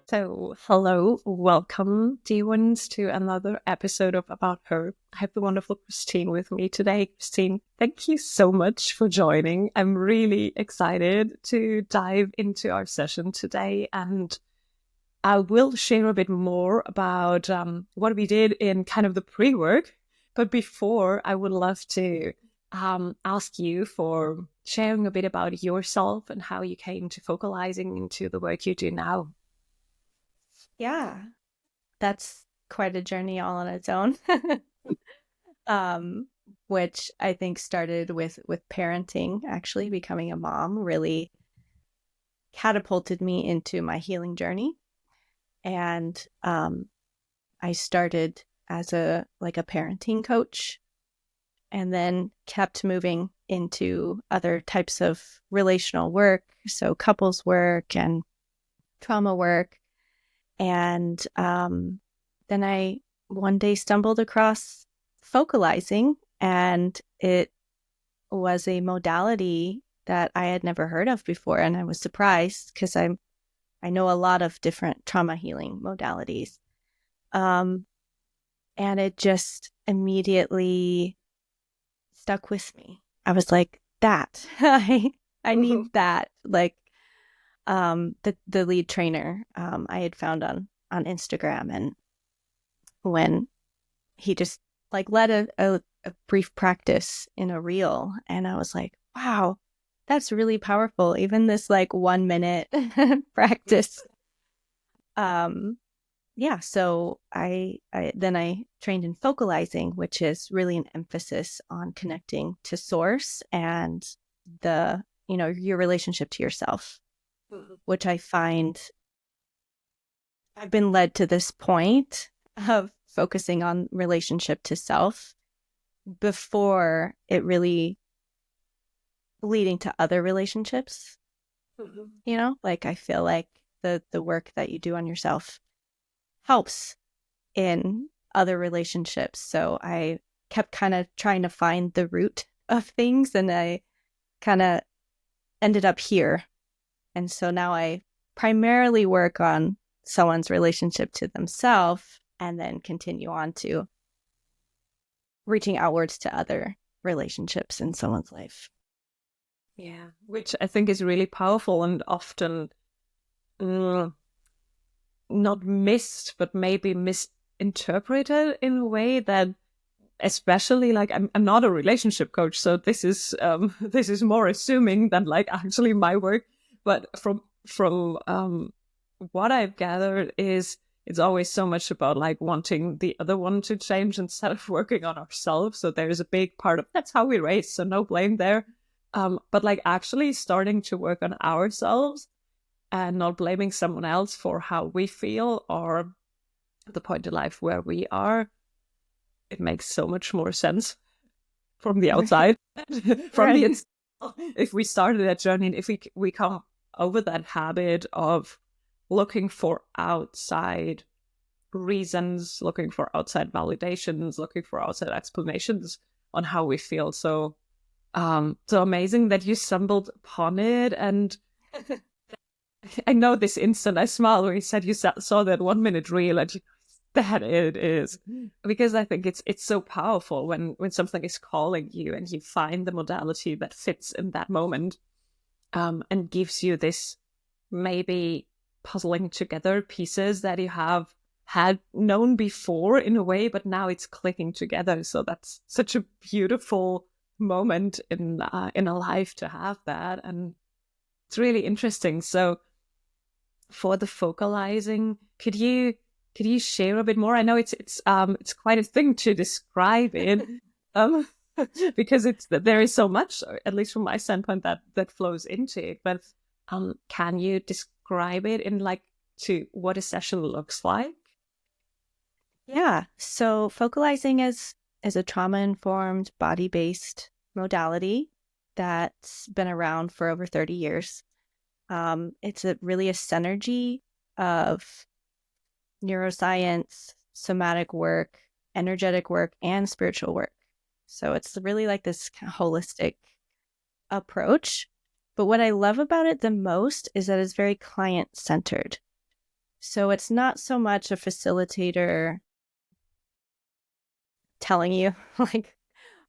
So, hello, welcome, dear ones, to another episode of About Her. I have the wonderful Christine with me today. Christine, thank you so much for joining. I'm really excited to dive into our session today, and I will share a bit more about what we did in kind of the pre-work. But before, I would love to ask you for sharing a bit about yourself and how you came to focalizing into the work you do now. Yeah, that's quite a journey all on its own. Which I think started with parenting. Actually, becoming a mom really catapulted me into my healing journey. And I started as a parenting coach, and then kept moving into other types of relational work, so couples work and trauma work. And then I one day stumbled across focalizing, and it was a modality that I had never heard of before. And I was surprised because I know a lot of different trauma healing modalities. And it just immediately stuck with me. I was like, that, I need that. Like, the lead trainer I had found on Instagram, and when he just led a brief practice in a reel, and I was like, wow, that's really powerful. Even this 1 minute practice. Yeah, so I trained in focalizing, which is really an emphasis on connecting to source and your relationship to yourself, which I find I've been led to this point of focusing on relationship to self before it really leading to other relationships. I feel like the work that you do on yourself helps in other relationships. So I kept kind of trying to find the root of things, and I kind of ended up here. And so now I primarily work on someone's relationship to themselves, and then continue on to reaching outwards to other relationships in someone's life. Yeah, which I think is really powerful and often not missed, but maybe misinterpreted in a way that, especially I'm not a relationship coach, so this is more assuming than actually my work. But from what I've gathered is it's always so much about wanting the other one to change instead of working on ourselves. So there's a big part of that's how we raise, so no blame there. But actually starting to work on ourselves and not blaming someone else for how we feel or the point in life where we are, it makes so much more sense from the outside. From the inside, if we started that journey, and if we come over that habit of looking for outside reasons, looking for outside validations, looking for outside explanations on how we feel. So amazing that you stumbled upon it. And I know this instant I smiled when you said you saw that 1 minute reel, and that it is, because I think it's so powerful when something is calling you and you find the modality that fits in that moment, and gives you this maybe puzzling together pieces that you have had known before in a way, but now it's clicking together. So that's such a beautiful moment in a life to have that, and it's really interesting. So for the focalizing, could you share a bit more? I know it's quite a thing to describe it, because there is so much, at least from my standpoint, that flows into it. But can you describe it in to what a session looks like? Yeah. So focalizing is a trauma-informed, body-based modality that's been around for over 30 years. It's really a synergy of neuroscience, somatic work, energetic work, and spiritual work. So it's really this kind of holistic approach. But what I love about it the most is that it's very client-centered. So it's not so much a facilitator telling you like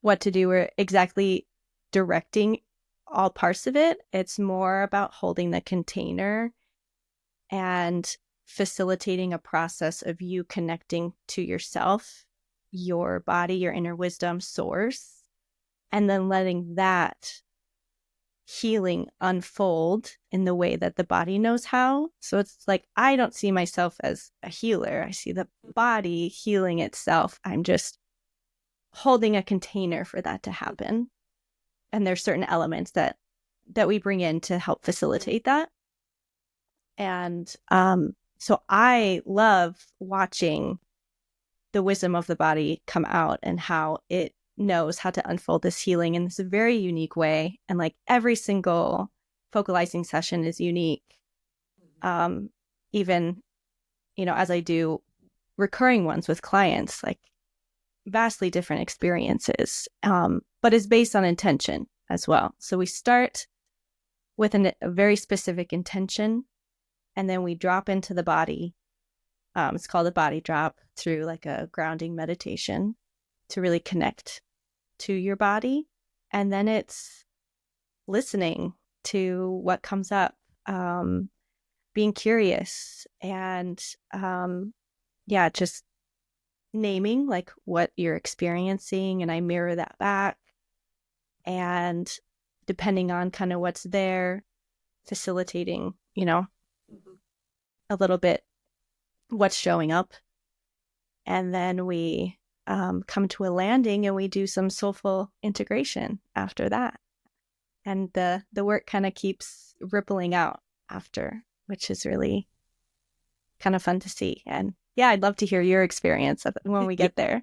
what to do or exactly directing all parts of it. It's more about holding the container and facilitating a process of you connecting to yourself, your body, your inner wisdom source, and then letting that healing unfold in the way that the body knows how. So it's like, I don't see myself as a healer. I see the body healing itself. I'm just holding a container for that to happen. And there's certain elements that we bring in to help facilitate that. And so I love watching the wisdom of the body come out and how it knows how to unfold this healing in this very unique way. And like every single focalizing session is unique. Even, as I do recurring ones with clients, like vastly different experiences, but is based on intention as well. So we start with a very specific intention, and then we drop into the body. It's called a body drop through like a grounding meditation to really connect to your body. And then it's listening to what comes up, being curious, and just naming like what you're experiencing. And I mirror that back. And depending on kind of what's there, facilitating, a little bit what's showing up. And then we come to a landing and we do some soulful integration after that. And the work kind of keeps rippling out after, which is really kind of fun to see. And yeah, I'd love to hear your experience when we get there.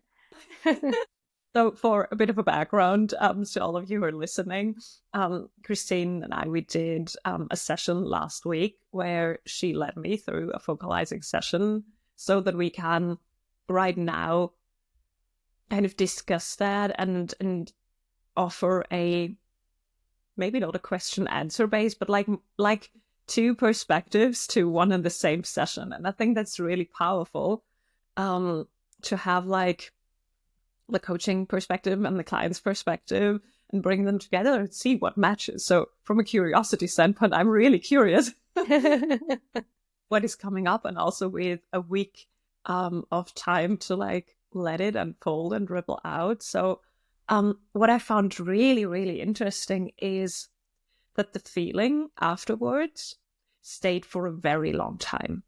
So for a bit of a background, to all of you who are listening, Christine and we did a session last week where she led me through a focalizing session so that we can right now kind of discuss that and offer a, maybe not a question answer based, but like two perspectives to one and the same session. And I think that's really powerful, to have like the coaching perspective and the client's perspective and bring them together and see what matches. So from a curiosity standpoint, I'm really curious what is coming up, and also with a week of time to like let it unfold and ripple out. So what I found really, really interesting is that the feeling afterwards stayed for a very long time.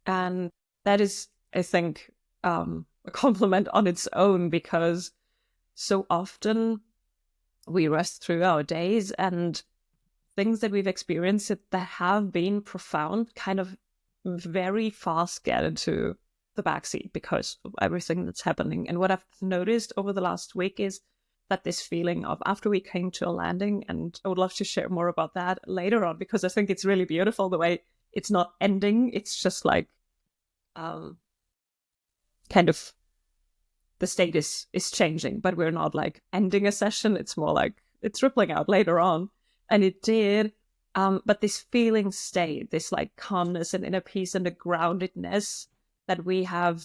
And that is, I think, a compliment on its own, because so often we rush through our days and things that we've experienced that have been profound kind of very fast get into the backseat because of everything that's happening. And what I've noticed over the last week is that this feeling of after we came to a landing, and I would love to share more about that later on, because I think it's really beautiful the way it's not ending. It's just like kind of the state is changing, but we're not like ending a session. It's more like it's rippling out later on. And it did. But this feeling stayed, this like calmness and inner peace and the groundedness that we have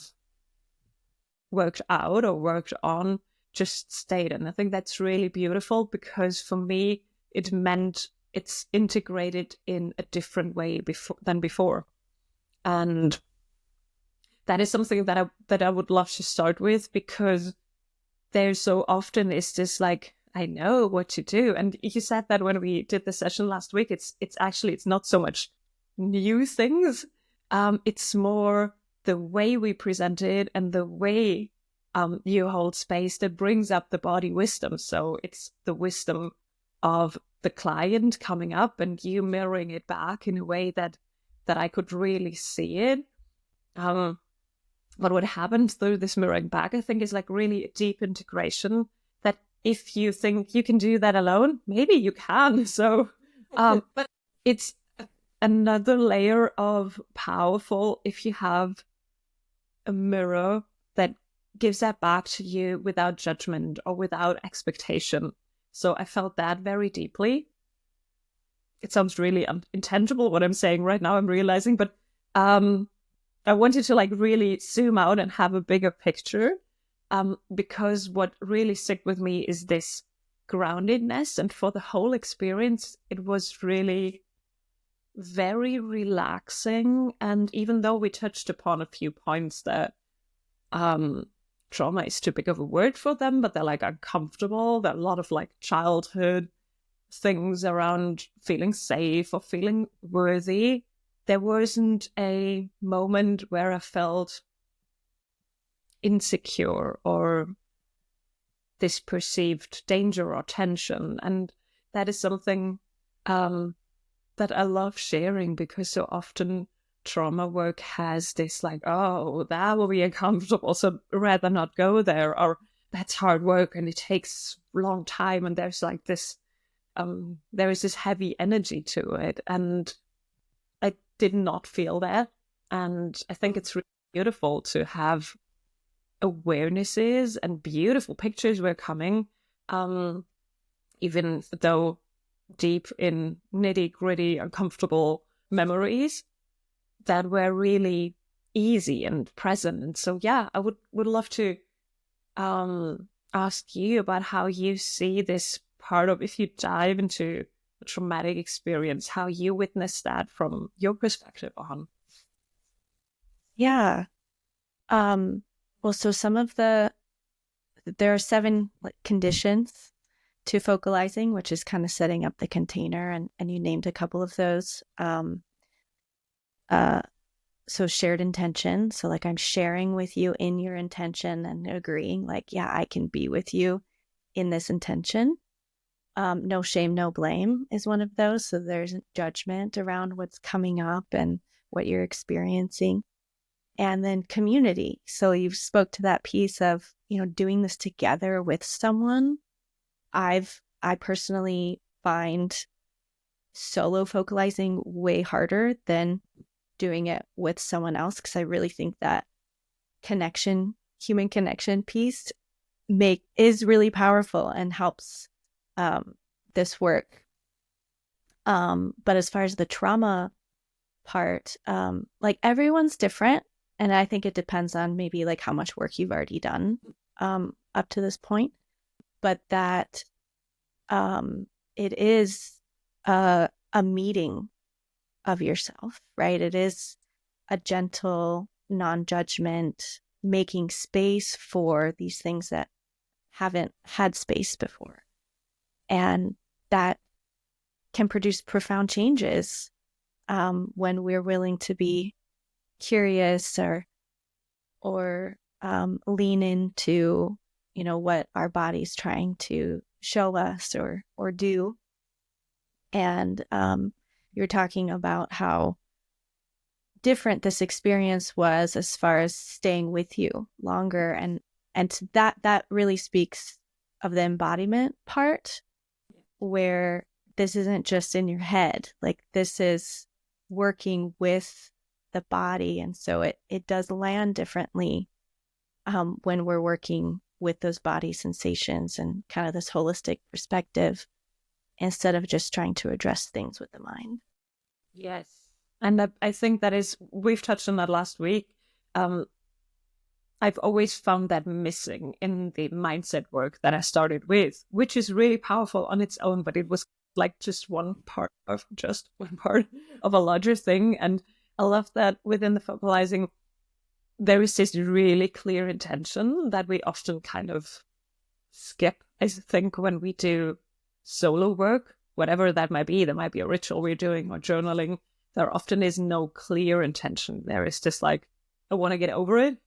worked out or worked on just stayed. And I think that's really beautiful, because for me, it meant it's integrated in a different way than before. And that is something that I would love to start with, because there so often is this like, I know what to do. And you said that when we did the session last week, it's not so much new things. It's more the way we present it and the way you hold space that brings up the body wisdom. So it's the wisdom of the client coming up and you mirroring it back in a way that I could really see it. But what happens through this mirroring back, I think, is like really a deep integration that if you think you can do that alone, maybe you can. So, but it's another layer of powerful if you have a mirror that gives that back to you without judgment or without expectation. So I felt that very deeply. It sounds really intangible what I'm saying right now, I'm realizing, but I wanted to like really zoom out and have a bigger picture, because what really stuck with me is this groundedness. And for the whole experience, it was really very relaxing. And even though we touched upon a few points that trauma is too big of a word for them, but they're like uncomfortable, there are a lot of like childhood things around feeling safe or feeling worthy, there wasn't a moment where I felt insecure or this perceived danger or tension. And that is something that I love sharing, because so often trauma work has this like, oh, that will be uncomfortable, so rather not go there, or that's hard work and it takes a long time, and there's like this there is this heavy energy to it, and I did not feel that. And I think it's really beautiful to have awarenesses and beautiful pictures were coming, even though deep in nitty-gritty uncomfortable memories that were really easy and present. And so yeah, I would love to ask you about how you see this part of, if you dive into a traumatic experience, how you witness that from your perspective on. Yeah. Well, so there are 7 like conditions to focalizing, which is kind of setting up the container, and you named a couple of those. So shared intention. So like I'm sharing with you in your intention and agreeing like, yeah, I can be with you in this intention. No shame, no blame is one of those. So there's judgment around what's coming up and what you're experiencing. And then community. So you spoke to that piece of, doing this together with someone. I personally find solo focalizing way harder than doing it with someone else, because I really think that human connection piece is really powerful and helps this work. But as far as the trauma part, like everyone's different. And I think it depends on maybe like how much work you've already done up to this point. But that it is a meeting of yourself, right? It is a gentle non-judgment, making space for these things that haven't had space before. And that can produce profound changes when we're willing to be curious or lean into, what our body's trying to show us or do. And you're talking about how different this experience was as far as staying with you longer, and that really speaks of the embodiment part, where this isn't just in your head, like this is working with the body. And so it does land differently when we're working with those body sensations and kind of this holistic perspective, instead of just trying to address things with the mind. Yes. And I think we've touched on that last week. I've always found that missing in the mindset work that I started with, which is really powerful on its own, but it was like just one part of a larger thing. And I love that within the focalizing, there is this really clear intention that we often kind of skip, I think, when we do solo work, whatever that might be. There might be a ritual we're doing or journaling. There often is no clear intention. There is just like, I want to get over it,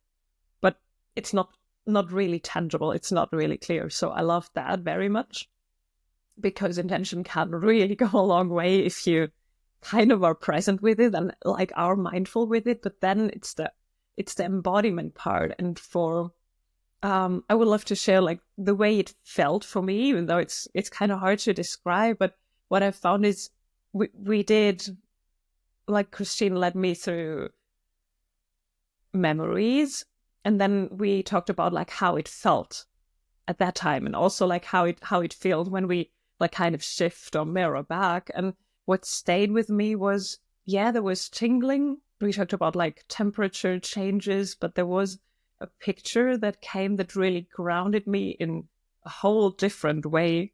but it's not really tangible. It's not really clear. So I love that very much, because intention can really go a long way if you kind of are present with it and like are mindful with it. But then it's the embodiment part. And for I would love to share like the way it felt for me, even though it's kind of hard to describe. But what I found is we did, like Christine led me through memories, and then we talked about like how it felt at that time, and also like how it feels when we like kind of shift or mirror back. And what stayed with me was, yeah, there was tingling we talked about like temperature changes, but there was a picture that came that really grounded me in a whole different way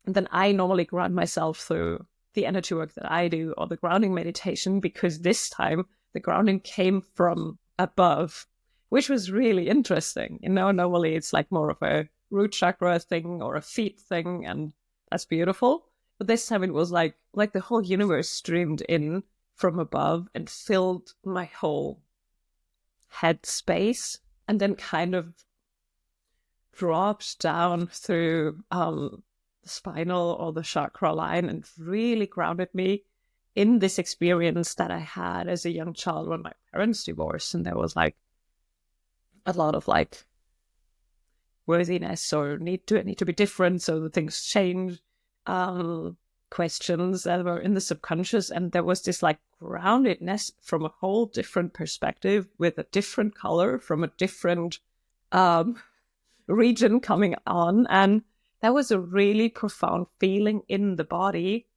than I normally ground myself through the energy work that I do or the grounding meditation, because this time the grounding came from above, which was really interesting. Normally it's like more of a root chakra thing or a feet thing, and that's beautiful. But this time it was like the whole universe streamed in from above and filled my whole head space, and then kind of dropped down through the spinal or the chakra line and really grounded me in this experience that I had as a young child when my parents divorced. And there was like a lot of like worthiness or need to be different, so the things change, questions that were in the subconscious. And there was this like groundedness from a whole different perspective with a different color from a different region coming on. And that was a really profound feeling in the body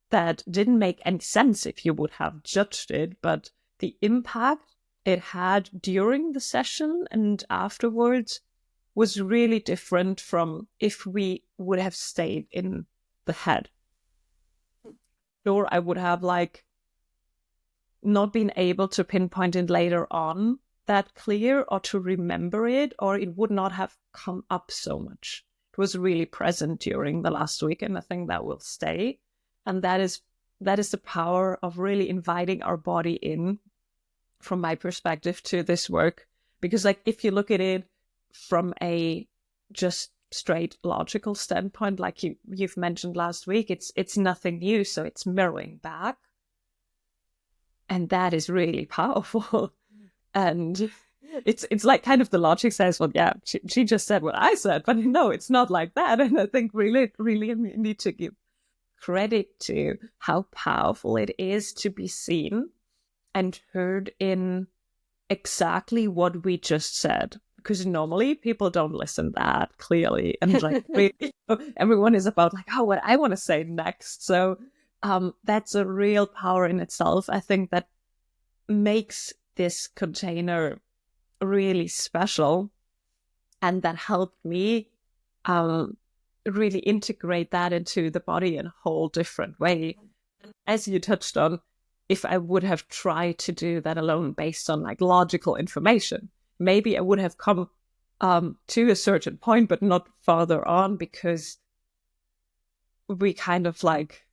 that didn't make any sense if you would have judged it, but the impact it had during the session and afterwards was really different from if we would have stayed in the head. Or I would have like not been able to pinpoint it later on that clear or to remember it, or it would not have come up so much. It was really present during the last week, and I think that will stay. And that is the power of really inviting our body in, from my perspective, to this work. Because like if you look at it from a just straight logical standpoint, like you've mentioned last week, it's nothing new, so it's mirroring back. And that is really powerful. And it's like kind of the logic says, well, yeah, she just said what I said, but no, it's not like that. And I think really need to give credit to how powerful it is to be seen and heard in exactly what we just said. Because normally people don't listen that clearly. And like really, everyone is about like, oh, what I want to say next. So that's a real power in itself. I think that makes this container really special, and that helped me really integrate that into the body in a whole different way. As you touched on, if I would have tried to do that alone based on like logical information, maybe I would have come to a certain point, but not farther on, because we kind of like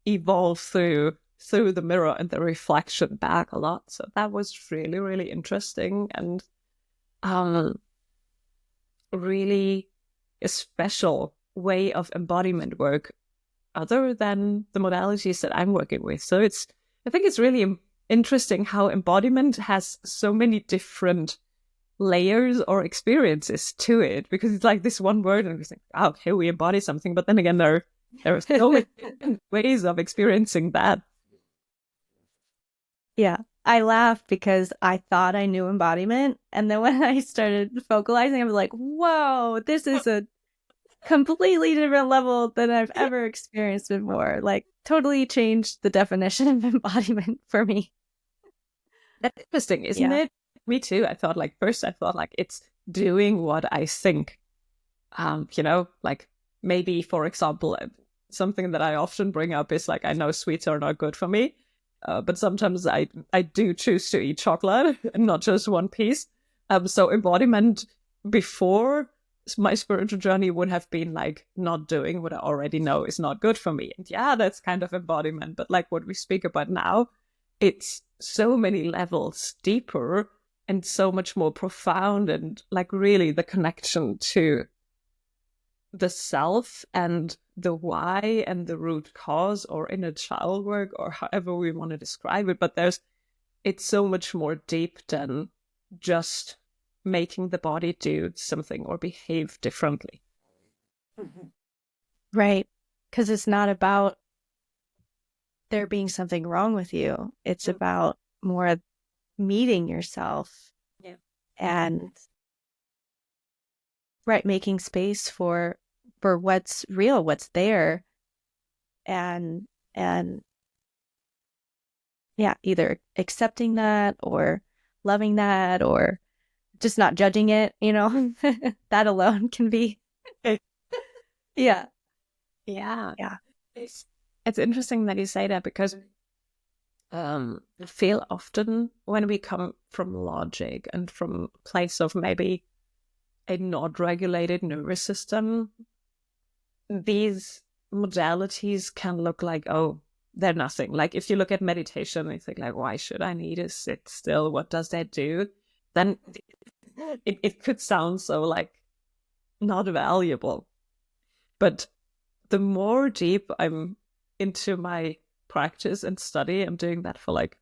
evolve through the mirror and the reflection back a lot. So that was really, really interesting, and really a special way of embodiment work other than the modalities that I'm working with. So I think it's really interesting how embodiment has so many different layers or experiences to it, because it's like this one word and we think, oh, okay, we embody something, but then again there are so many different ways of experiencing that. Yeah, I laughed because I thought I knew embodiment, and then when I started focalizing, I was like, whoa, this is a completely different level than I've ever experienced before. Like, totally changed the definition of embodiment for me. That's interesting, isn't it? Me too. First I thought like it's doing what I think. Like maybe, for example, something that I often bring up is like, I know sweets are not good for me, but sometimes I do choose to eat chocolate and not just one piece. So embodiment before my spiritual journey would have been like not doing what I already know is not good for me. And yeah, that's kind of embodiment. But like what we speak about now, it's so many levels deeper and so much more profound, and like really the connection to the self and the why and the root cause, or inner child work, or however we want to describe it. But it's so much more deep than just making the body do something or behave differently. Right. Because it's not about there being something wrong with you. It's about more meeting yourself. Yeah. And right, making space for what's real, what's there, and either accepting that or loving that or just not judging it, that alone can be. Yeah. Yeah. Yeah. It's interesting that you say that, because I feel often when we come from logic and from a place of maybe a not regulated nervous system, these modalities can look like, oh, they're nothing. Like if you look at meditation, you think like, why should I need to sit still? What does that do? Then it could sound so like not valuable. But the more deep I'm into my practice and study, I'm doing that for like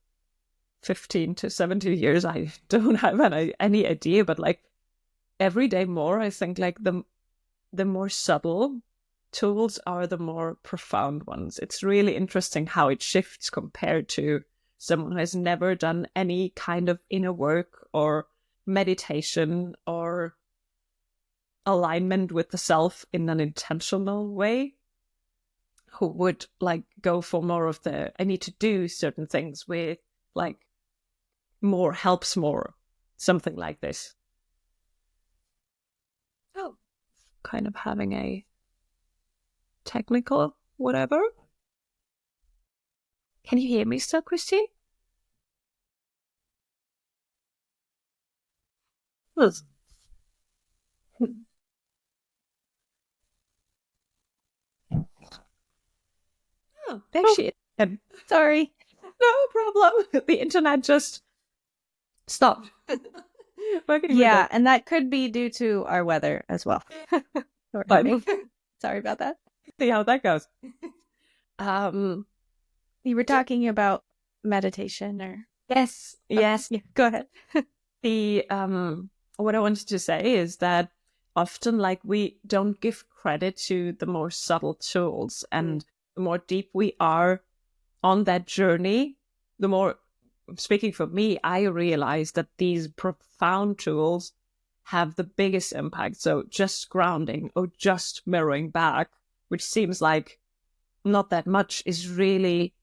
15 to 17 years. I don't have any idea, but like every day more, I think like the more subtle tools are the more profound ones. It's really interesting how it shifts compared to someone who has never done any kind of inner work or meditation or alignment with the self in an intentional way, who would like go for more of the, I need to do certain things with like more helps more, something like this. Oh, kind of having a technical whatever. Can you hear me still, Christine? Yes. Oh, there she is. Sorry. No problem. The internet just stopped. Yeah, and that could be due to our weather as well. Sorry about that. See how that goes. You were talking about meditation, or yes. Yeah, go ahead. The what I wanted to say is that often like we don't give credit to the more subtle tools, and the more deep we are on that journey, the more, speaking for me, I realize that these profound tools have the biggest impact. So just grounding or just mirroring back, which seems like not that much, is really,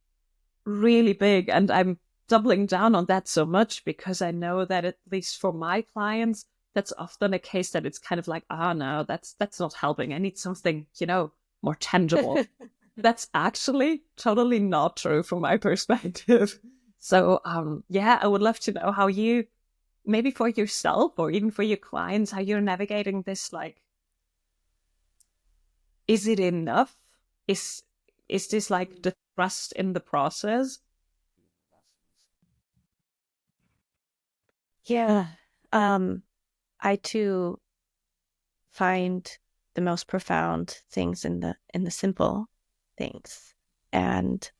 really big. And I'm doubling down on that so much because I know that at least for my clients, that's often a case that it's kind of like, no, that's not helping. I need something, more tangible. That's actually totally not true from my perspective. So, I would love to know how you, maybe for yourself or even for your clients, how you're navigating this. Like, is it enough? Is this like the trust in the process? Yeah. I too find the most profound things in the simple things. And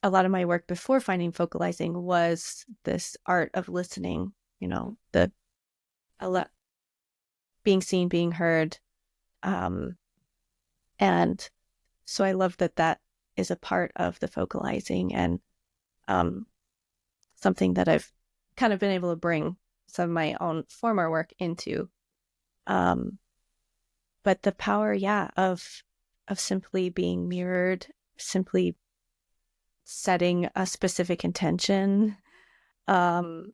a lot of my work before finding focalizing was this art of listening, being seen, being heard. And so I love that is a part of the focalizing, and something that I've kind of been able to bring some of my own former work into. But the power, of simply being mirrored, simply setting a specific intention, the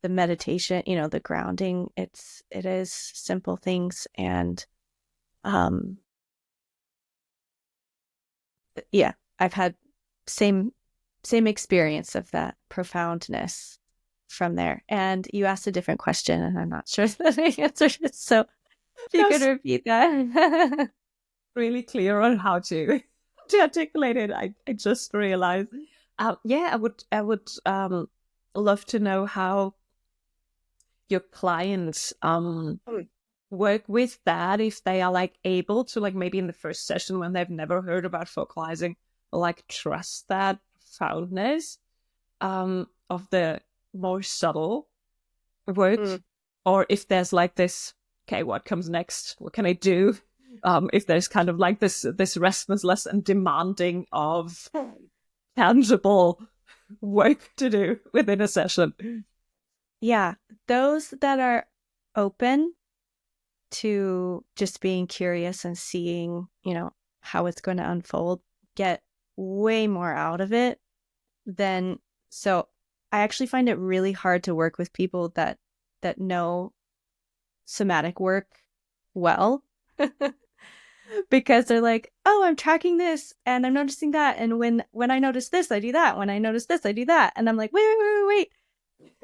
meditation, the grounding, it is simple things. And I've had same experience of that profoundness from there. And you asked a different question, and I'm not sure that I answered it. So if you could repeat that. Really clear on how to articulate it. I just realized. I would love to know how your clients work with that, if they are like able to, like maybe in the first session when they've never heard about focalizing, like trust that profoundness of the more subtle work, or if there's like this, okay, what comes next? What can I do? If there's kind of like this restlessness and demanding of tangible work to do within a session. Yeah, those that are open to just being curious and seeing, how it's going to unfold, get way more out of it than, so I actually find it really hard to work with people that know somatic work well. Because they're like, oh, I'm tracking this and I'm noticing that, and when I notice this I do that, when I notice this I do that, and I'm like, wait,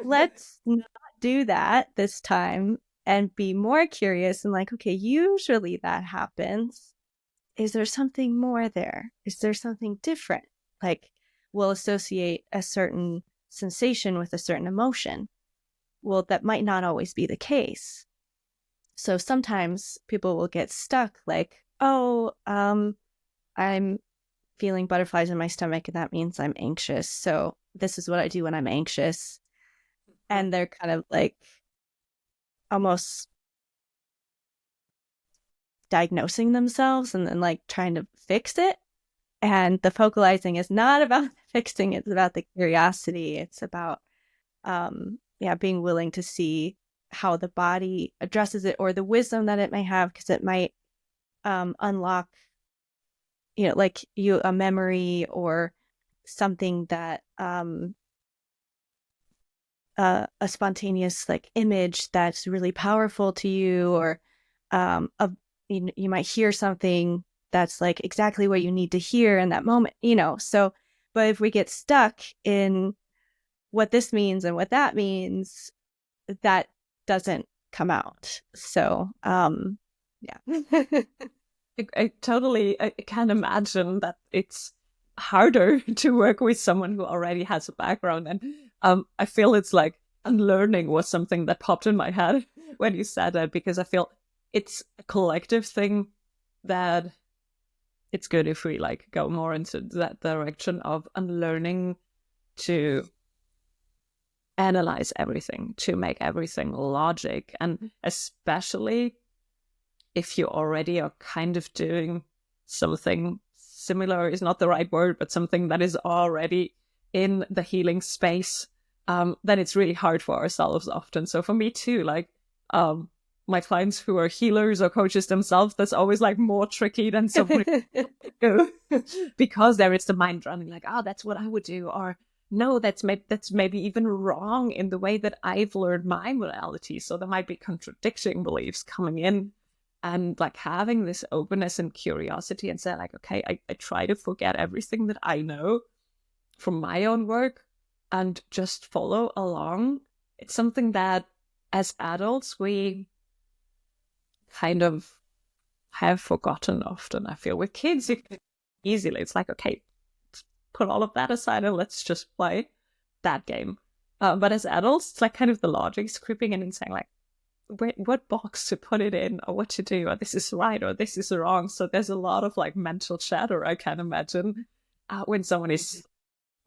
let's not do that this time and be more curious and like, okay, usually that happens. Is there something more there? Is there something different? Like, we'll associate a certain sensation with a certain emotion. Well, that might not always be the case. So sometimes people will get stuck like, oh, I'm feeling butterflies in my stomach and that means I'm anxious. So this is what I do when I'm anxious. And they're kind of like almost diagnosing themselves and then like trying to fix it. And the focalizing is not about fixing, it's about the curiosity. It's about being willing to see how the body addresses it, or the wisdom that it may have, because it might unlock, like a memory or something that a spontaneous like image that's really powerful to you, or you might hear something that's like exactly what you need to hear in that moment, so. But if we get stuck in what this means and what that means, that doesn't come out. So I totally I can imagine that it's harder to work with someone who already has a background. And I feel it's like unlearning was something that popped in my head when you said that, because I feel it's a collective thing that it's good if we like go more into that direction of unlearning to analyze everything, to make everything logic. And especially if you already are kind of doing something similar, is not the right word, but something that is already in the healing space, then it's really hard for ourselves often. So for me too, like my clients who are healers or coaches themselves, that's always like more tricky than somebody because there is the mind running like, oh, that's what I would do, or no, that's maybe even wrong in the way that I've learned my modality. So there might be contradicting beliefs coming in, and like having this openness and curiosity and say like, okay, I try to forget everything that I know from my own work and just follow along. It's something that as adults we kind of have forgotten often. I feel with kids you can easily, it's like, okay, put all of that aside and let's just play that game. But as adults, it's like kind of the logic's creeping in and saying like, what box to put it in, or what to do, or this is right or this is wrong. So there's a lot of like mental chatter, I can imagine, when someone is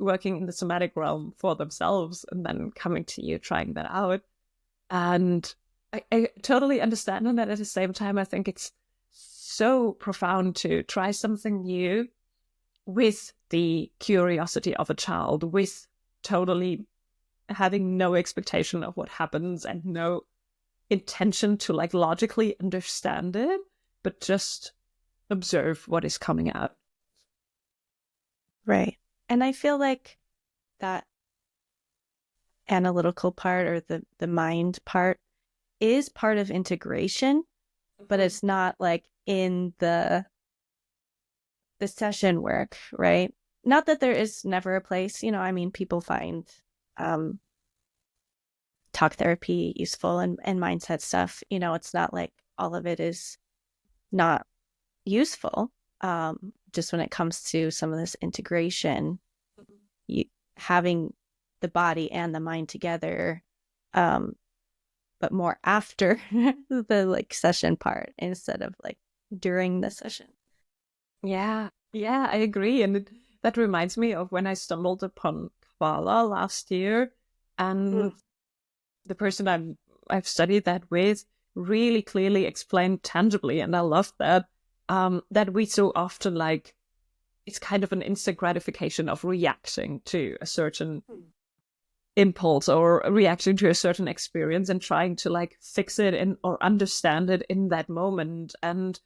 working in the somatic realm for themselves and then coming to you trying that out. And I totally understand that. At the same time, I think it's so profound to try something new with the curiosity of a child, with totally having no expectation of what happens and no intention to like logically understand it, but just observe what is coming out. Right. And I feel like that analytical part, or the mind part, is part of integration, but it's not like in the session work, right? Not that there is never a place, I mean, people find talk therapy useful and mindset stuff. It's not like all of it is not useful. Just when it comes to some of this integration, having the body and the mind together, but more after the like session part instead of like during the session. Yeah, I agree. And that reminds me of when I stumbled upon Kabbalah last year, and the person I've studied that with really clearly explained tangibly, and I love that, that we so often like, it's kind of an instant gratification of reacting to a certain impulse or reacting to a certain experience and trying to like fix it in or understand it in that moment. And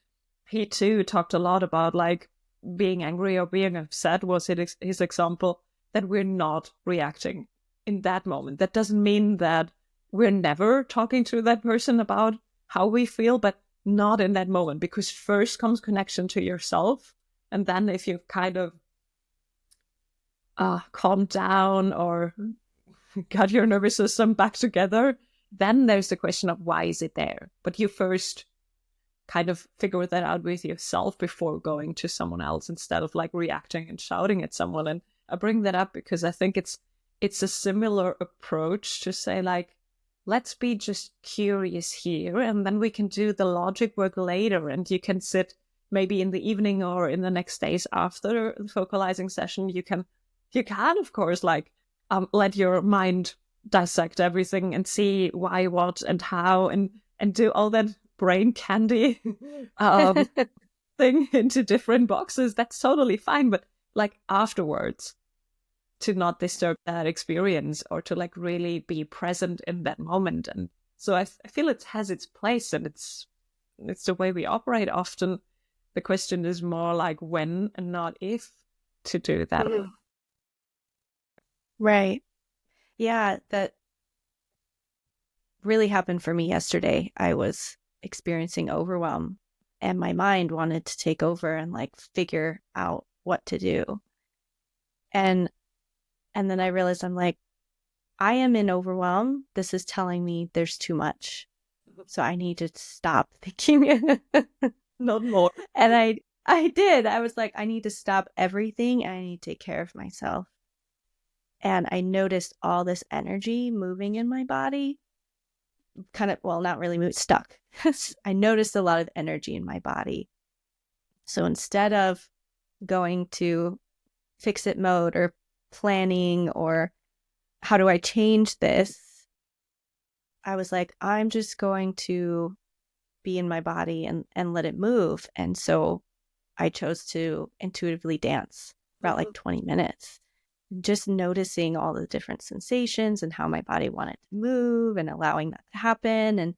he too talked a lot about like being angry or being upset was his example, that we're not reacting in that moment. That doesn't mean that we're never talking to that person about how we feel, but not in that moment, because first comes connection to yourself. And then if you kind of calm down or got your nervous system back together, then there's the question of why is it there? But you first kind of figure that out with yourself before going to someone else, instead of like reacting and shouting at someone. And I bring that up because I think it's a similar approach to say, like, let's be just curious here, and then we can do the logic work later. And you can sit maybe in the evening or in the next days after the focalizing session. You can of course like let your mind dissect everything and see why, what, and how, and do all that brain candy thing into different boxes. That's totally fine. But like afterwards, to not disturb that experience, or to like really be present in that moment. And so I feel it has its place, and it's the way we operate often. The question is more like when and not if to do that. Mm-hmm. Right. Yeah, that really happened for me yesterday. I was experiencing overwhelm, and my mind wanted to take over and like figure out what to do. And then I realized, I'm like, I am in overwhelm. This is telling me there's too much. So I need to stop thinking. Not more. And I did. I was like, I need to stop everything, and I need to take care of myself. And I noticed all this energy moving in my body. Kind of, well, not really stuck. I noticed a lot of energy in my body. So instead of going to fix it mode or planning or how do I change this, I was like, I'm just going to be in my body and let it move. And so I chose to intuitively dance about like 20 minutes, just noticing all the different sensations and how my body wanted to move and allowing that to happen.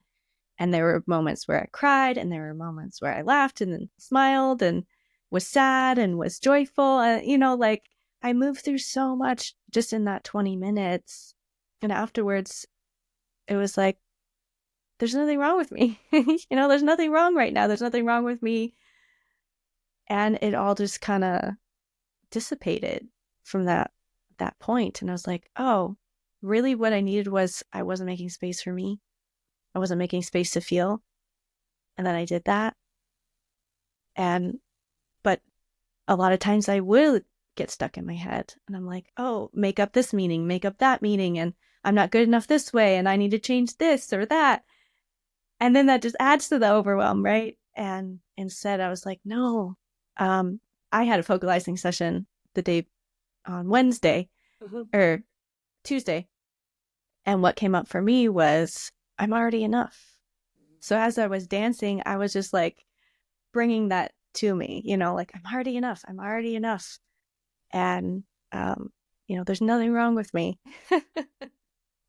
And there were moments where I cried, and there were moments where I laughed and then smiled and was sad and was joyful. Like I moved through so much just in that 20 minutes. And afterwards, it was like, there's nothing wrong with me. There's nothing wrong right now. There's nothing wrong with me. And it all just kind of dissipated from that point. And I was like, oh, really what I needed was, I wasn't making space for me. I wasn't making space to feel. And then I did that. But a lot of times I would get stuck in my head, and I'm like, oh, make up this meaning, make up that meaning, and I'm not good enough this way, and I need to change this or that. And then that just adds to the overwhelm, right? And instead I was like, no, I had a focalizing session the day on Wednesday or Tuesday. And what came up for me was, I'm already enough. So as I was dancing, I was just like bringing that to me, like, I'm already enough. I'm already enough. And, there's nothing wrong with me.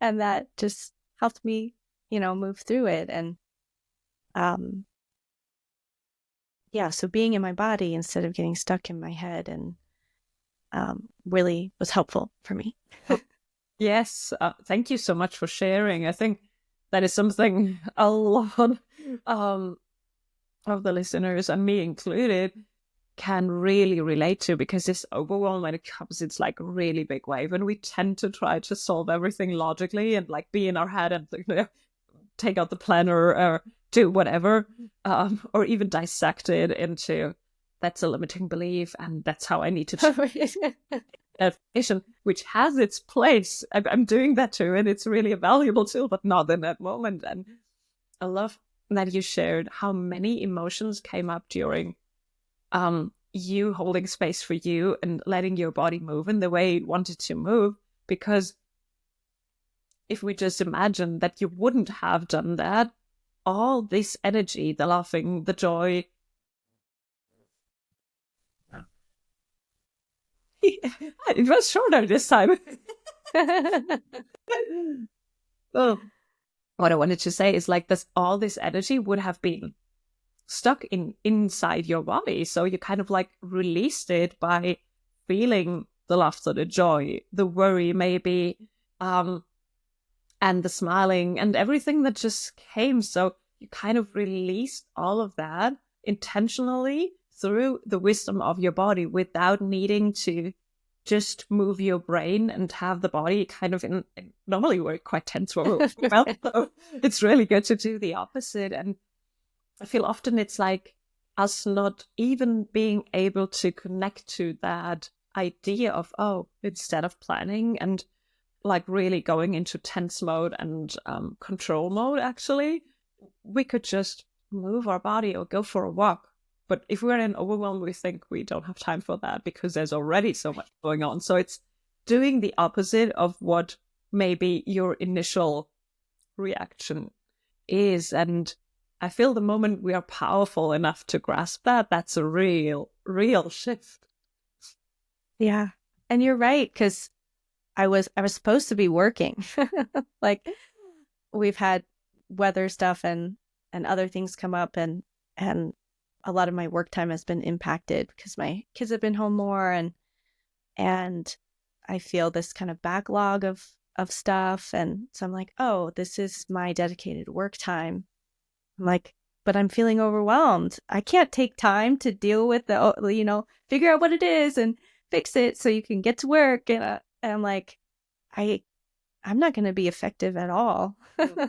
And that just helped me, move through it. And, so being in my body instead of getting stuck in my head, and really was helpful for me. Yes, thank you so much for sharing. I think that is something a lot of the listeners, and me included, can really relate to, because this overwhelm, when it comes, it's like a really big wave, and we tend to try to solve everything logically and like be in our head and take out the planner or do whatever, or even dissect it into, that's a limiting belief and that's how I need to change affirmation, which has its place. I'm doing that too, and it's really a valuable tool, but not in that moment. And I love that you shared how many emotions came up during you holding space for you and letting your body move in the way it wanted to move. Because if we just imagine that you wouldn't have done that, all this energy, the laughing, the joy, it was shorter this time. Oh, what I wanted to say is, like, this, all this energy would have been stuck inside your body. So you kind of like released it by feeling the laughter, the joy, the worry maybe, and the smiling and everything that just came. So you kind of released all of that intentionally through the wisdom of your body without needing to just move your brain and have the body kind of normally we're quite tense for well, so it's really good to do the opposite. And I feel often it's like us not even being able to connect to that idea of, oh, instead of planning and like really going into tense mode and control mode, actually, we could just move our body or go for a walk. But if we're in overwhelm, we think we don't have time for that because there's already so much going on. So it's doing the opposite of what maybe your initial reaction is. And I feel the moment we are powerful enough to grasp that, that's a real shift. Yeah. And you're right, because I was supposed to be working. Like, we've had weather stuff and other things come up, and a lot of my work time has been impacted because my kids have been home more, and I feel this kind of backlog of stuff. And so I'm like, oh, this is my dedicated work time. I'm like, but I'm feeling overwhelmed. I can't take time to deal with figure out what it is and fix it so you can get to work. And I'm like, I'm not going to be effective at all,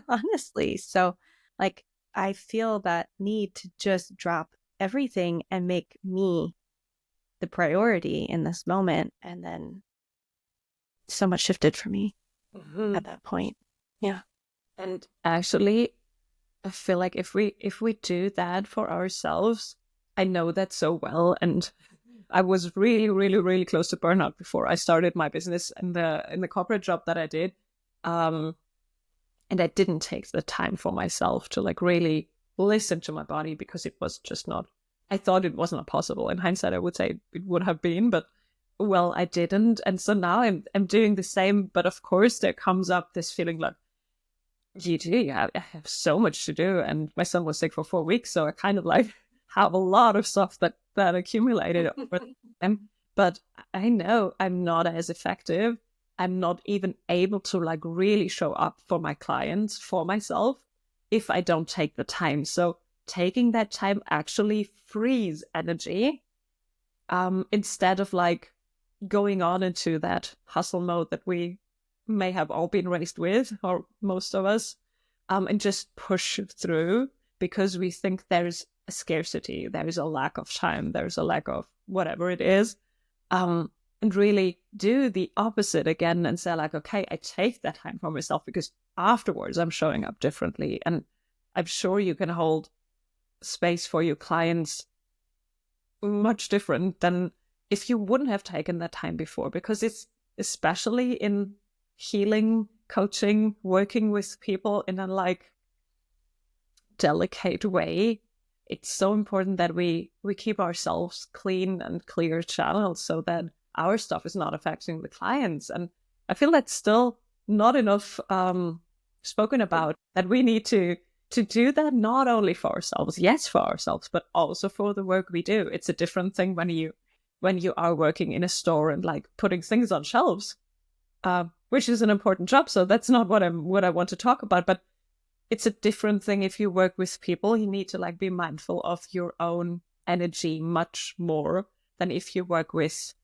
honestly. So like, I feel that need to just drop everything and make me the priority in this moment. And then so much shifted for me at that point. Yeah. And actually, I feel like if we do that for ourselves, I know that so well. And I was really, really, really close to burnout before I started my business in the corporate job that I did. And I didn't take the time for myself to like really listen to my body because it was just not, I thought it was not possible. In hindsight, I would say it would have been, but well, I didn't. And so now I'm doing the same. But of course, there comes up this feeling like, I have so much to do. And my son was sick for 4 weeks. So I kind of like have a lot of stuff that accumulated over time. But I know I'm not as effective. I'm not even able to like really show up for my clients, for myself, if I don't take the time. So taking that time actually frees energy, instead of like going on into that hustle mode that we may have all been raised with, or most of us, and just push through because we think there's a scarcity, there's a lack of time, there's a lack of whatever it is, and really do the opposite again and say like, okay, I take that time for myself because afterwards I'm showing up differently. And I'm sure you can hold space for your clients much different than if you wouldn't have taken that time before, because it's especially in healing, coaching, working with people in a like delicate way, it's so important that we keep ourselves clean and clear channels so that our stuff is not affecting the clients. And I feel that's still not enough spoken about, that we need to do that not only for ourselves, yes, for ourselves, but also for the work we do. It's a different thing when you are working in a store and like putting things on shelves, which is an important job. So that's not what I want to talk about, but it's a different thing if you work with people. You need to like be mindful of your own energy much more than if you work with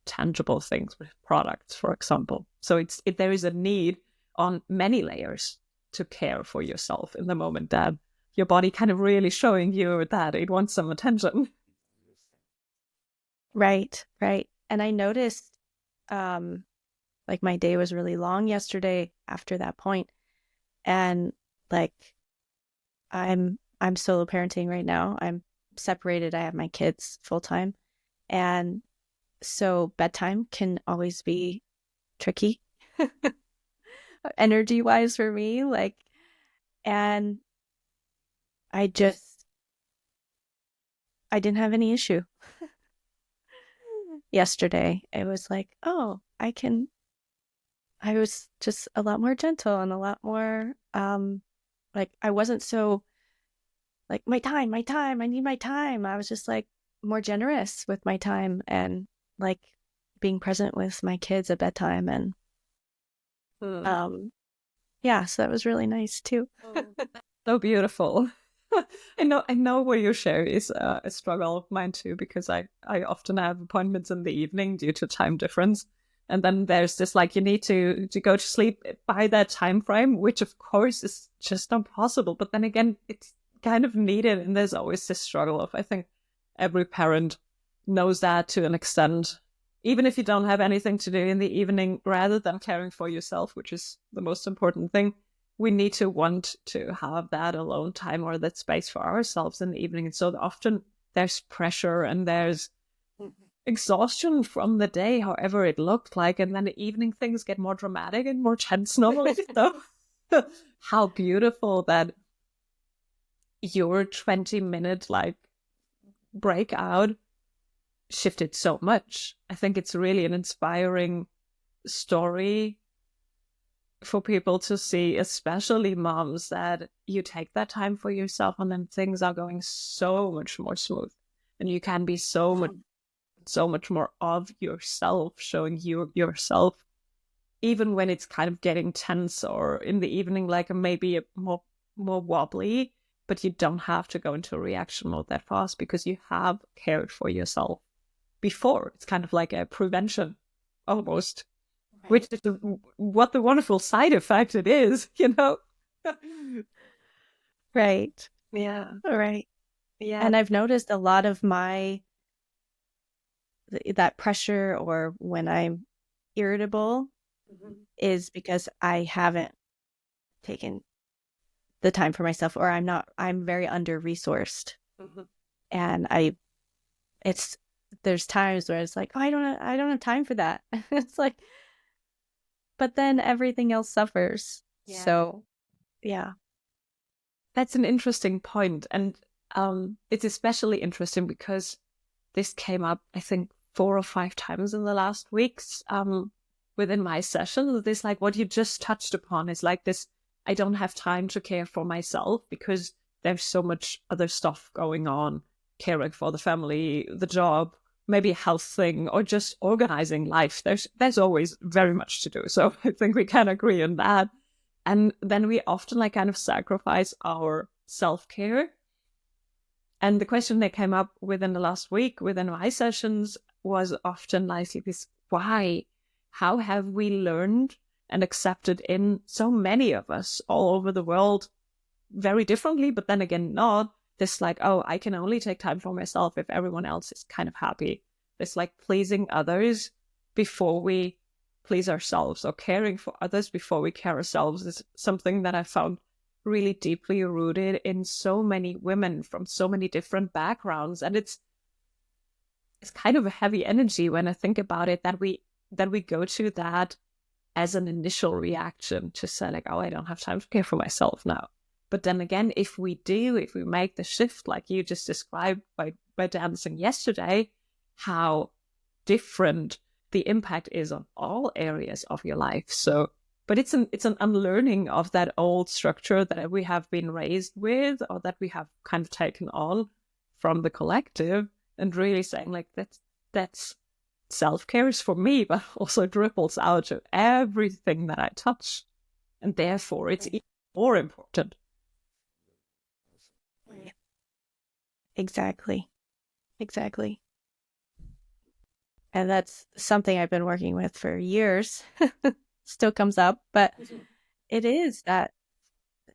tangible things, with products, for example. So there is a need on many layers to care for yourself in the moment that your body kind of really showing you that it wants some attention. Right. And I noticed, like my day was really long yesterday after that point, and like I'm solo parenting right now. I'm separated. I have my kids full time, and so bedtime can always be tricky, energy wise for me. Like, and I didn't have any issue yesterday. It was like, oh, I was just a lot more gentle and a lot more, like I wasn't so like, my time, I need my time. I was just like more generous with my time and like being present with my kids at bedtime. And yeah, so that was really nice too. So beautiful. I know what you share is a struggle of mine too, because I often have appointments in the evening due to time difference. And then there's this like, you need to go to sleep by that time frame, which of course is just not possible. But then again, it's kind of needed. And there's always this struggle of, I think every parent knows that to an extent. Even if you don't have anything to do in the evening, rather than caring for yourself, which is the most important thing, we need to want to have that alone time or that space for ourselves in the evening. And so often there's pressure and there's exhaustion from the day, however it looked like. And then the evening things get more dramatic and more tense normally. So how beautiful that your 20-minute like breakout shifted so much. I think it's really an inspiring story for people to see, especially moms, that you take that time for yourself and then things are going so much more smooth and you can be so much more of yourself, showing yourself, even when it's kind of getting tense or in the evening, like maybe a more wobbly, but you don't have to go into a reaction mode that fast because you have cared for yourself before. It's kind of like a prevention almost. Right. Which is what the wonderful side effect it is, you know? Right. Yeah. Right. Yeah. And I've noticed a lot of that pressure or when I'm irritable is because I haven't taken the time for myself, or I'm very under-resourced. And there's times where it's like, oh, I don't have time for that. It's like, but then everything else suffers. Yeah. So, yeah. That's an interesting point. And it's especially interesting because this came up, I think, 4 or 5 times in the last weeks within my session. This, like what you just touched upon, is like this, I don't have time to care for myself because there's so much other stuff going on, caring for the family, the job, maybe a health thing, or just organizing life. There's always very much to do. So I think we can agree on that. And then we often like kind of sacrifice our self-care. And the question that came up within the last week within my sessions was often like this: why? How have we learned and accepted in so many of us all over the world very differently, but then again not, this like, oh, I can only take time for myself if everyone else is kind of happy. This like pleasing others before we please ourselves, or caring for others before we care ourselves, is something that I found really deeply rooted in so many women from so many different backgrounds. And it's kind of a heavy energy when I think about it, that we go to that as an initial reaction to say like, oh, I don't have time to care for myself now. But then again, if we make the shift like you just described by dancing yesterday, how different the impact is on all areas of your life. So, but it's an unlearning of that old structure that we have been raised with, or that we have kind of taken on from the collective, and really saying like, that's self-care is for me, but also it ripples out to everything that I touch, and therefore it's even more important. Exactly. And that's something I've been working with for years. Still comes up, but it is that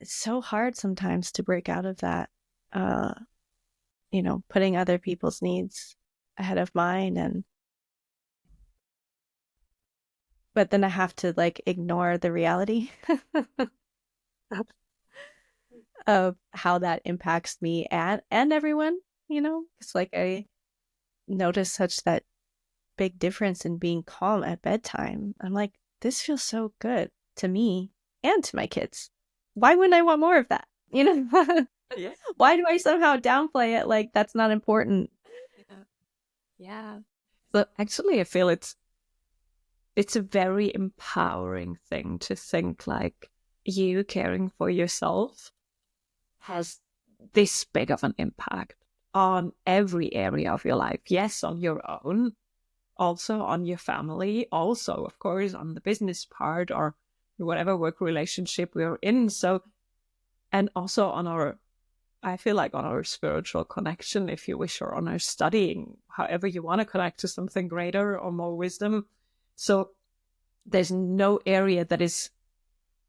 it's so hard sometimes to break out of that, putting other people's needs ahead of mine. But then I have to like ignore the reality of how that impacts me and everyone, it's like I notice such that big difference in being calm at bedtime. I'm like, this feels so good to me and to my kids. Why wouldn't I want more of that? Yeah. Why do I somehow downplay it like that's not important? Yeah. So actually I feel it's a very empowering thing to think like you caring for yourself has this big of an impact on every area of your life. Yes, on your own, also on your family, also, of course, on the business part or whatever work relationship we're in. So, and also on I feel like on our spiritual connection, if you wish, or on our studying, however you want to connect to something greater or more wisdom. So there's no area that is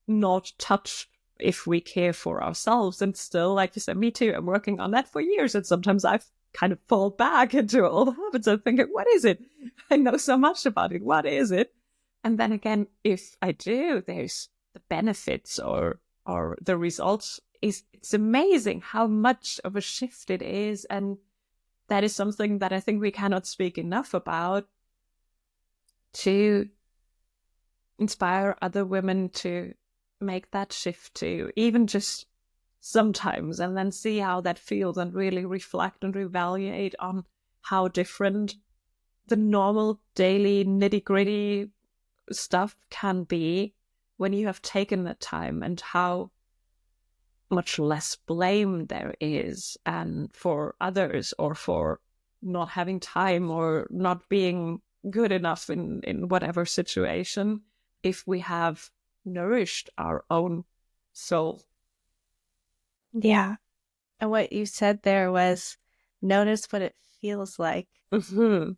not touched if we care for ourselves. And still, like you said, me too, I'm working on that for years. And sometimes I kind of fall back into all the habits of thinking, what is it? I know so much about it. What is it? And then again, if I do, there's the benefits or the results. It's amazing how much of a shift it is. And that is something that I think we cannot speak enough about, to inspire other women to make that shift too, even just sometimes, and then see how that feels and really reflect and reevaluate on how different the normal daily nitty-gritty stuff can be when you have taken the time, and how much less blame there is and for others, or for not having time or not being good enough in whatever situation, if we have nourished our own soul. Yeah. And what you said there was, notice what it feels like. Mm-hmm.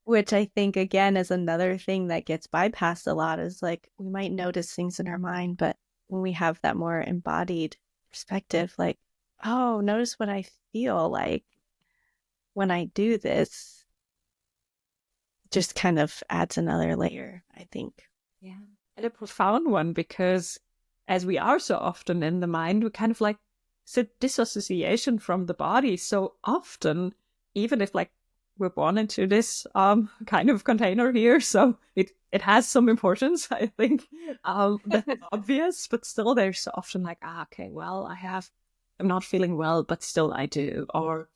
Which I think, again, is another thing that gets bypassed a lot, is like, we might notice things in our mind, but when we have that more embodied perspective, like, oh, notice what I feel like when I do this, just kind of adds another layer, I think. Yeah. And a profound one, because as we are so often in the mind, we kind of like, it's a disassociation from the body so often, even if like we're born into this kind of container here, so it has some importance, I think. That's obvious, but still there's so often like, okay, well, I'm not feeling well, but still I do. Or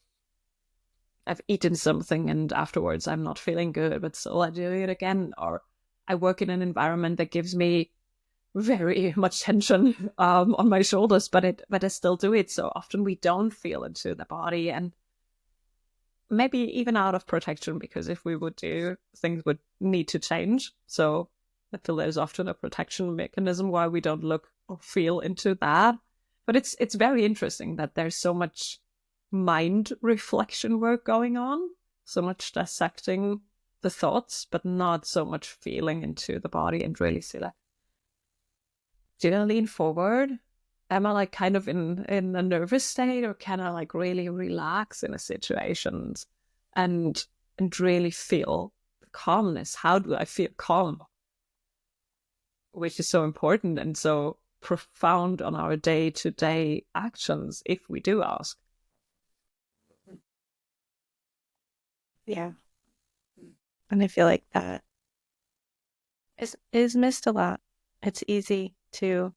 I've eaten something and afterwards I'm not feeling good, but still I do it again. Or I work in an environment that gives me very much tension on my shoulders, but I still do it. So often we don't feel into the body, and maybe even out of protection, because if we would do, things would need to change. So I feel there's often a protection mechanism why we don't look or feel into that. But it's very interesting that there's so much mind reflection work going on, so much dissecting the thoughts, but not so much feeling into the body and really see like, do I lean forward? Am I like kind of in a nervous state, or can I like really relax in a situation and really feel calmness? How do I feel calm? Which is so important and so profound on our day-to-day actions, if we do ask. Yeah. And I feel like that is missed a lot. It's easy to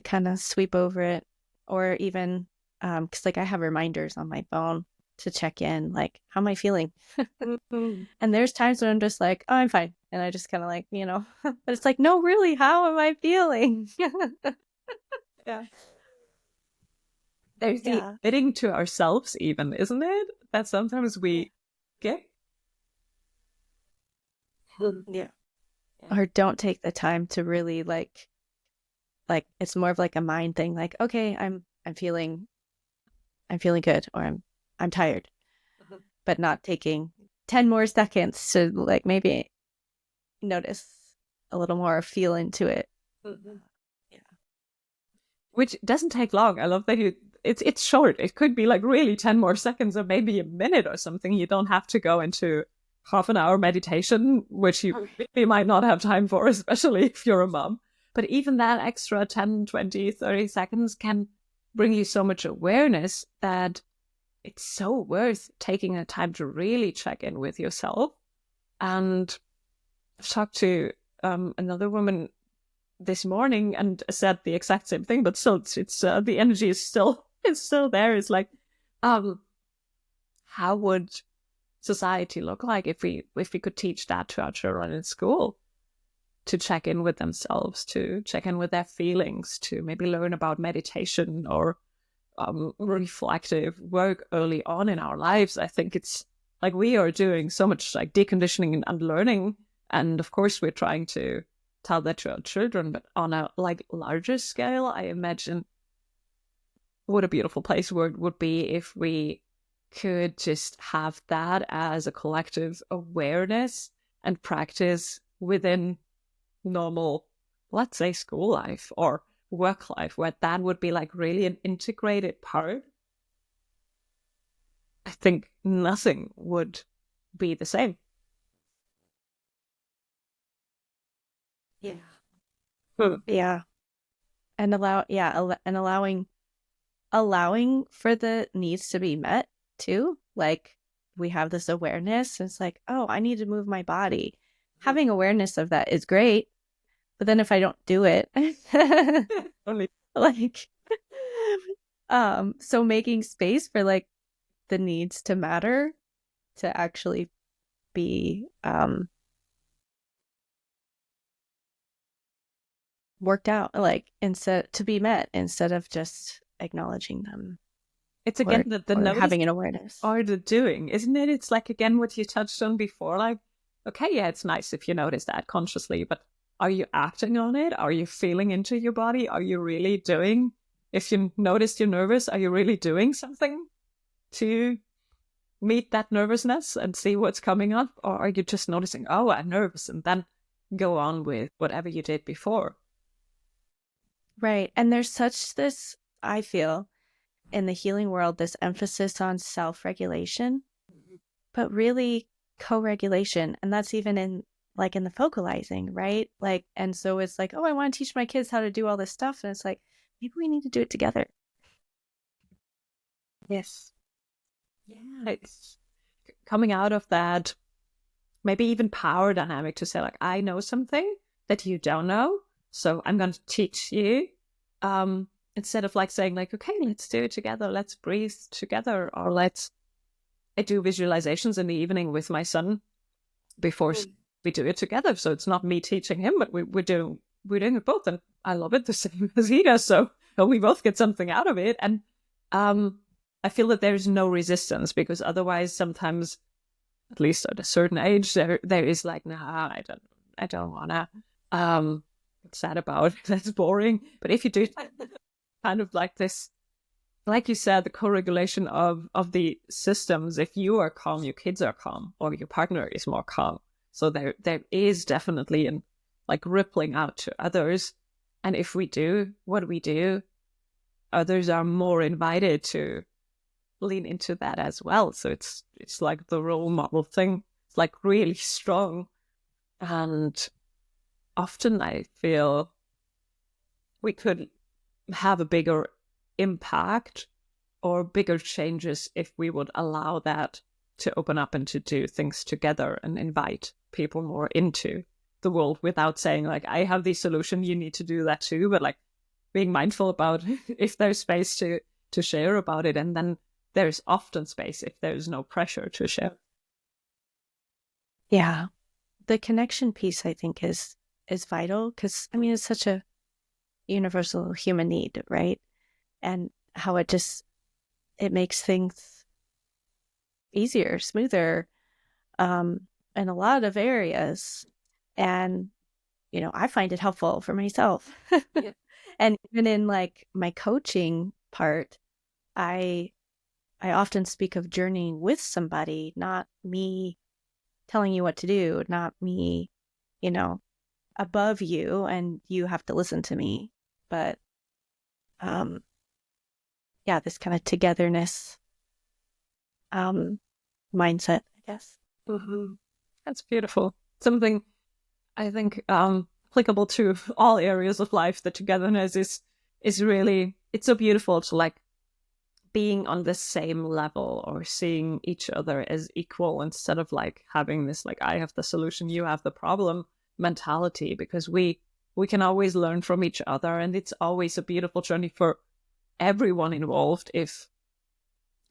kind of sweep over it, or even because like I have reminders on my phone to check in, like, how am I feeling? And there's times when I'm just like, oh, I'm fine, and I just kind of like, but it's like, no, really, how am I feeling? Yeah. There's the admitting to ourselves even, isn't it? That sometimes we get. Yeah. Or don't take the time to really like it's more of like a mind thing, like, okay, I'm feeling good, or I'm tired, but not taking 10 more seconds to like maybe notice a little more, feel into it. Yeah. Which doesn't take long. I love that it's short. It could be like really 10 more seconds or maybe a minute or something. You don't have to go into half an hour meditation, which you really might not have time for, especially if you're a mom. But even that extra 10, 20, 30 seconds can bring you so much awareness that it's so worth taking the time to really check in with yourself. And I've talked to another woman this morning and said the exact same thing, but still, it's the energy is still there. It's like, how would society look like if we could teach that to our children in school, to check in with themselves, to check in with their feelings, to maybe learn about meditation or reflective work early on in our lives. I think it's like we are doing so much like deconditioning and unlearning, and of course we're trying to tell that to our children, but on a like larger scale, I imagine what a beautiful place would be if we could just have that as a collective awareness and practice within normal, let's say, school life or work life, where that would be like really an integrated part. I think nothing would be the same. Yeah. Hmm. Yeah. And allowing for the needs to be met too. Like we have this awareness, and it's like, oh, I need to move my body. Having awareness of that is great, but then if I don't do it, Only like, so making space for like the needs to matter, to actually be worked out, like instead to be met instead of just acknowledging them. it's again the notice having an awareness or the doing, isn't it? It's like again what you touched on before, like, okay, yeah, it's nice if you notice that consciously, but are you acting on it? Are you feeling into your body? Are you really doing? If you notice you're nervous, are you really doing something to meet that nervousness and see what's coming up? Or are you just noticing, oh, I'm nervous, and then go on with whatever you did before? Right. And there's such this, I feel, in the healing world, this emphasis on self-regulation, but really co-regulation. And that's even in like in the focalizing, right? Like, and so it's like, oh, I want to teach my kids how to do all this stuff. And it's like, maybe we need to do it together. Yes. Yeah. It's coming out of that, maybe even power dynamic to say, like, I know something that you don't know, so I'm going to teach you. Instead of like saying like, okay, let's do it together. Let's breathe together, or I do visualizations in the evening with my son before we do it together. So it's not me teaching him, but we're doing it both, and I love it the same as he does. So we both get something out of it, and I feel that there's no resistance, because otherwise, sometimes, at least at a certain age, there is like, nah, I don't wanna. What's that about? That's boring. But if you do kind of like this, like you said, the co-regulation of the systems, if you are calm, your kids are calm, or your partner is more calm. So there is definitely an like rippling out to others. And if we do what we do, others are more invited to lean into that as well. So it's like the role model thing. It's like really strong. And often I feel we could have a bigger impact or bigger changes if we would allow that to open up and to do things together and invite people more into the world without saying like, I have the solution, you need to do that too, but like being mindful about if there's space to share about it. And then there's often space if there's no pressure to share. Yeah. The connection piece, I think, is vital, because I mean, it's such a universal human need, right? And how it makes things easier, smoother, in a lot of areas. And, you know, I find it helpful for myself. Yeah. And even in like my coaching part, I often speak of journeying with somebody, not me telling you what to do, not me, you know, above you and you have to listen to me. But yeah, this kind of togetherness mindset, I guess. Mm-hmm. That's beautiful. Something I think applicable to all areas of life. The togetherness is really, it's so beautiful to like being on the same level or seeing each other as equal, instead of like having this like, I have the solution, you have the problem mentality, because we can always learn from each other, and it's always a beautiful journey for everyone involved if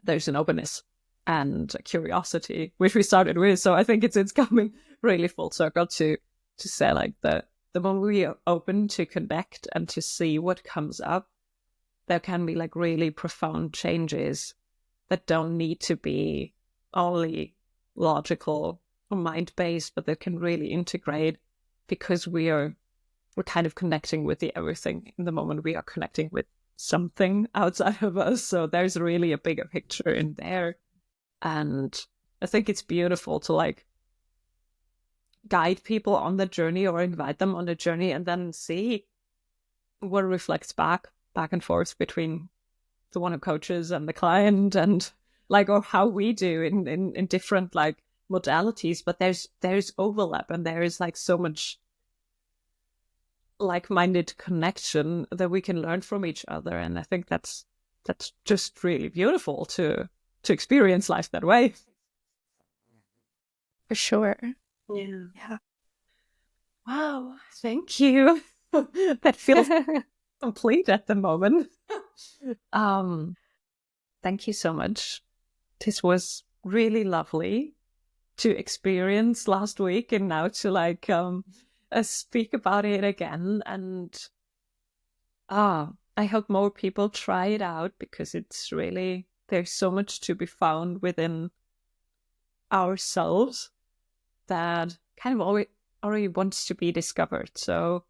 there's an openness and a curiosity, which we started with. So I think it's coming really full circle to say like the moment we are open to connect and to see what comes up, there can be like really profound changes that don't need to be only logical or mind-based, but that can really integrate because we're kind of connecting with the everything in the moment. We are connecting with something outside of us. So there's really a bigger picture in there. And I think it's beautiful to like guide people on the journey or invite them on the journey and then see what reflects back and forth between the one who coaches and the client, and like, or how we do in different like modalities. But there's overlap, and there is like so much like-minded connection that we can learn from each other. And I think that's just really beautiful to experience life that way. For sure. Yeah. Wow. Thank you. That feels complete at the moment. Thank you so much. This was really lovely to experience last week, and now to like speak about it again. And I hope more people try it out, because it's really, there's so much to be found within ourselves that kind of already wants to be discovered. So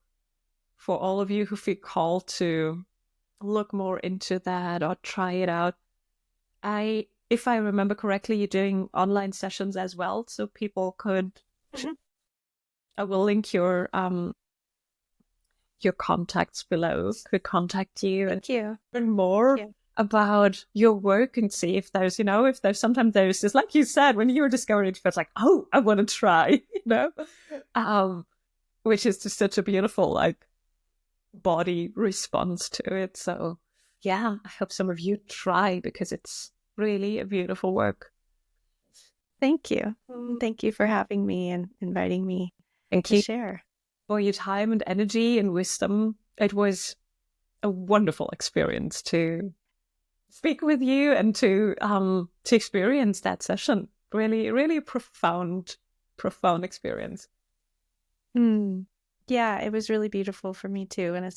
for all of you who feel called to look more into that or try it out, if I remember correctly, you're doing online sessions as well, so people could. I will link your contacts below. Could contact you and learn more about your work, and see if there's, if there's, sometimes there's this, like you said, when you were discovering it, it's like, oh, I want to try, which is just such a beautiful like body response to it. So yeah, I hope some of you try, because it's really a beautiful work. Thank you. Thank you for having me and inviting me to share. For your time and energy and wisdom. It was a wonderful experience to speak with you and to experience that session. Really, really profound experience. Yeah, it was really beautiful for me too. And it's